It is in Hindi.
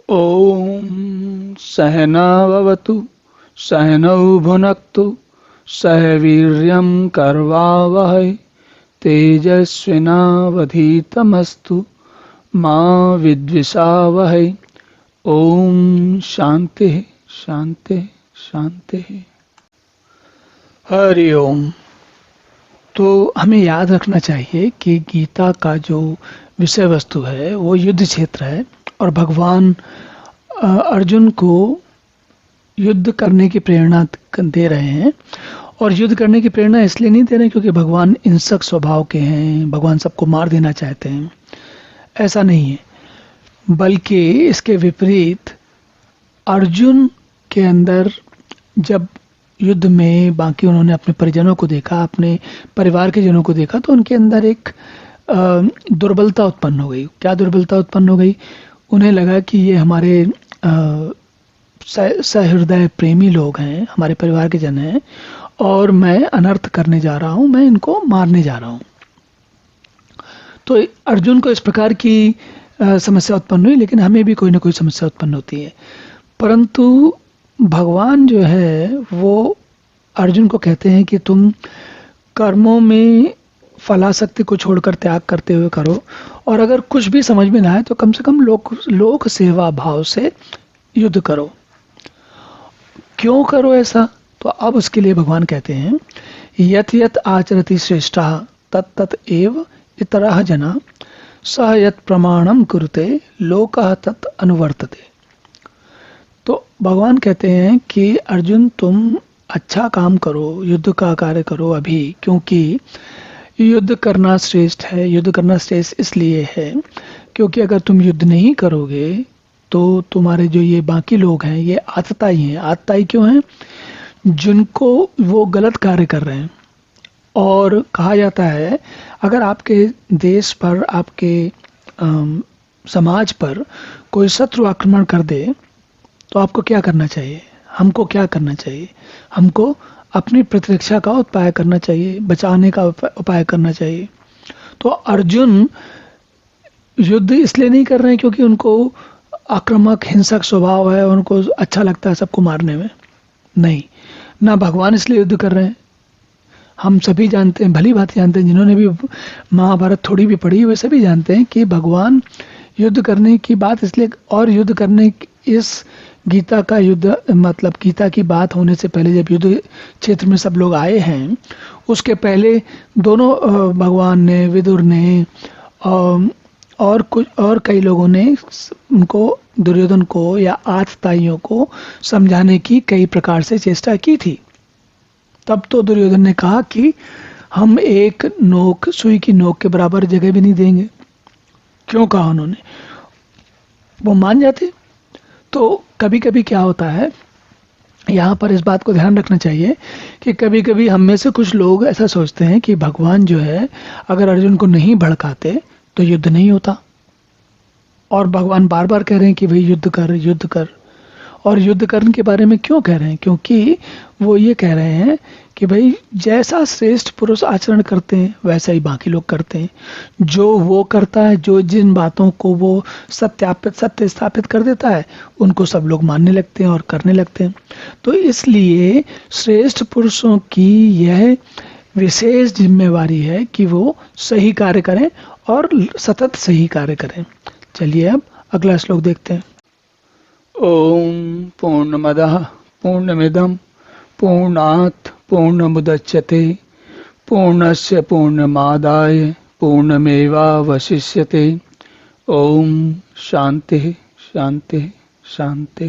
ॐ सहनाववतु सहनौ भुनक्तु सह वीर्यं करवावहै तेजस्विनावधीतमस्तु मा विद्विषावहै। ओम शांति शांति शांति। हरि ओम। तो हमें याद रखना चाहिए कि गीता का जो विषय वस्तु है वो युद्ध क्षेत्र है और भगवान अर्जुन को युद्ध करने की प्रेरणा दे रहे हैं। और युद्ध करने की प्रेरणा इसलिए नहीं दे रहे क्योंकि भगवान हिंसक स्वभाव के हैं, भगवान सबको मार देना चाहते हैं, ऐसा नहीं है। बल्कि इसके विपरीत अर्जुन के अंदर जब युद्ध में बाकी उन्होंने अपने परिजनों को देखा, अपने परिवार के जनों को देखा, तो उनके अंदर एक दुर्बलता उत्पन्न हो गई। क्या दुर्बलता उत्पन्न हो गई? उन्हें लगा कि ये हमारे सहृदय प्रेमी लोग हैं, हमारे परिवार के जन हैं और मैं अनर्थ करने जा रहा हूं, मैं इनको मारने जा रहा हूं। तो अर्जुन को इस प्रकार की समस्या उत्पन्न हुई, लेकिन हमें भी कोई ना कोई समस्या उत्पन्न होती है। परंतु भगवान जो है वो अर्जुन को कहते हैं कि तुम कर्मों में फलाशक्ति को छोड़कर त्याग करते हुए करो, और अगर कुछ भी समझ में ना आए तो कम से कम लोक सेवा भाव से युद्ध करो। क्यों करो ऐसा? तो अब उसके लिए भगवान कहते हैं यत यत आचरति श्रेष्ठः तत् तत् एव इतरः जना सह यत प्रमाणम कुरुते लोकः तत् अनुवर्तते। तो भगवान कहते हैं कि अर्जुन तुम अच्छा काम करो, युद्ध का कार्य करो अभी, क्योंकि युद्ध करना श्रेष्ठ है। युद्ध करना श्रेष्ठ इसलिए है क्योंकि अगर तुम युद्ध नहीं करोगे तो तुम्हारे जो ये बाकी लोग हैं ये आतताई हैं। आतताई क्यों हैं? जिनको वो गलत कार्य कर रहे हैं। और कहा जाता है अगर आपके देश पर, आपके समाज पर कोई शत्रु आक्रमण कर दे तो आपको क्या करना चाहिए? हमको क्या करना चाहिए? हमको अपनी प्रतिरक्षा का उपाय करना चाहिए, बचाने का उपाय करना चाहिए। तो अर्जुन युद्ध इसलिए नहीं कर रहे हैं क्योंकि उनको आक्रामक हिंसक स्वभाव है, उनको अच्छा लगता है सबको मारने में, नहीं। ना भगवान इसलिए युद्ध कर रहे हैं। हम सभी जानते हैं, भली भांति जानते हैं, जिन्होंने भी महाभारत थोड़ी भी पढ़ी वे सभी जानते हैं कि भगवान युद्ध करने की बात इसलिए, और युद्ध करने इस गीता का युद्ध मतलब गीता की बात होने से पहले जब युद्ध क्षेत्र में सब लोग आए हैं, उसके पहले दोनों भगवान ने, विदुर ने और कुछ और कई लोगों ने उनको, दुर्योधन को या आतताइयों को समझाने की कई प्रकार से चेष्टा की थी। तब तो दुर्योधन ने कहा कि हम एक नोक, सुई की नोक के बराबर जगह भी नहीं देंगे। क्यों कहा उन्होंने? वो मान जाते। तो कभी कभी क्या होता है, यहाँ पर इस बात को ध्यान रखना चाहिए कि कभी कभी हम में से कुछ लोग ऐसा सोचते हैं कि भगवान जो है अगर अर्जुन को नहीं भड़काते तो युद्ध नहीं होता, और भगवान बार बार कह रहे हैं कि भाई युद्ध कर, युद्ध कर। और युद्ध करने के बारे में क्यों कह रहे हैं? क्योंकि वो ये कह रहे हैं कि भाई जैसा श्रेष्ठ पुरुष आचरण करते हैं वैसा ही बाकी लोग करते हैं। जो वो करता है, जो जिन बातों को वो सत्य स्थापित कर देता है, उनको सब लोग मानने लगते हैं और करने लगते हैं। तो इसलिए श्रेष्ठ पुरुषों की यह विशेष जिम्मेवारी है कि वो सही कार्य करें और सतत सही कार्य करें। चलिए अब अगला श्लोक देखते हैं। ओम पूर्णमदः पूर्णमिदं पूर्णात् पूर्णमुदच्यते पूर्णस्य पूर्णमादाय पूर्णमेवावशिष्यते। ओम शांति शांति शांति।